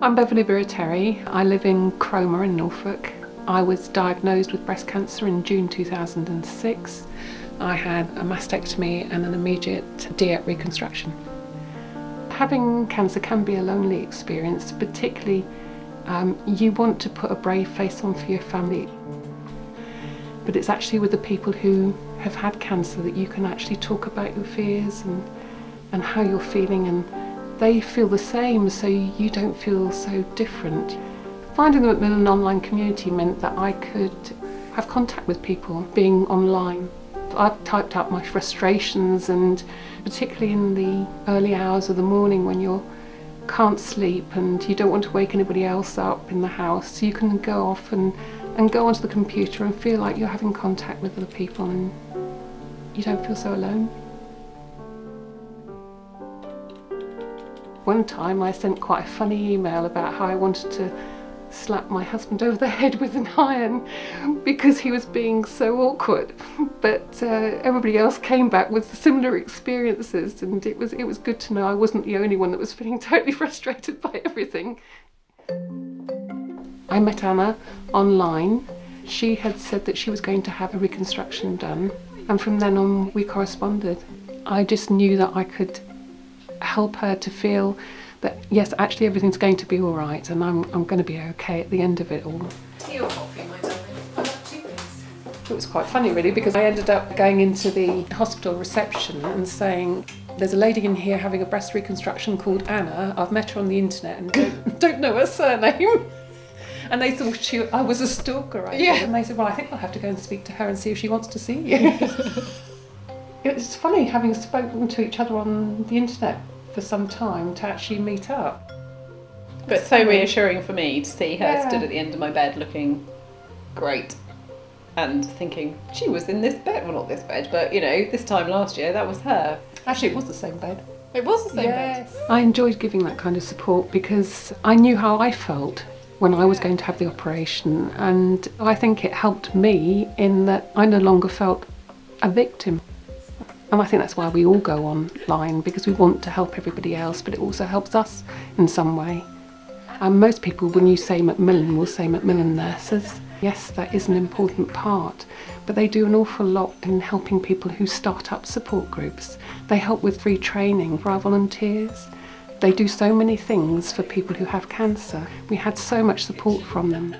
I'm Beverley. I live in Cromer in Norfolk. I was diagnosed with breast cancer in June 2006. I had a mastectomy and an immediate reconstruction. Having cancer can be a lonely experience, particularly you want to put a brave face on for your family. But it's actually with the people who have had cancer that you can actually talk about your fears and how you're feeling, and they feel the same, so you don't feel so different. Finding the Macmillan online community meant that I could have contact with people being online. I've typed up my frustrations, and particularly in the early hours of the morning when you can't sleep and you don't want to wake anybody else up in the house, you can go off and go onto the computer and feel like you're having contact with other people and you don't feel so alone. One time I sent quite a funny email about how I wanted to slap my husband over the head with an iron because he was being so awkward, but everybody else came back with similar experiences, and it was good to know I wasn't the only one that was feeling totally frustrated by everything. I met Anna online. She had said that she was going to have a reconstruction done, and from then on we corresponded. I just knew that I could help her to feel that yes, actually everything's going to be all right, and I'm going to be okay at the end of it all. Your coffee, my darling. I'll have two, please. It was quite funny really, because I ended up going into the hospital reception and saying, there's a lady in here having a breast reconstruction called Anna. I've met her on the internet and don't know her surname. And they thought I was a stalker, I think. And they said, well, I think I'll have to go and speak to her and see if she wants to see you. It's funny having spoken to each other on the internet for some time to actually meet up. But it's so reassuring for me to see her stood at the end of my bed looking great and thinking, she was in this bed, well not this bed, but you know, this time last year that was her. Actually it was the same bed. It was the same bed. I enjoyed giving that kind of support because I knew how I felt when I was going to have the operation, and I think it helped me in that I no longer felt a victim. And I think that's why we all go online, because we want to help everybody else, but it also helps us in some way. And most people, when you say Macmillan, will say Macmillan nurses. Yes, that is an important part, but they do an awful lot in helping people who start up support groups. They help with free training for our volunteers. They do so many things for people who have cancer. We had so much support from them.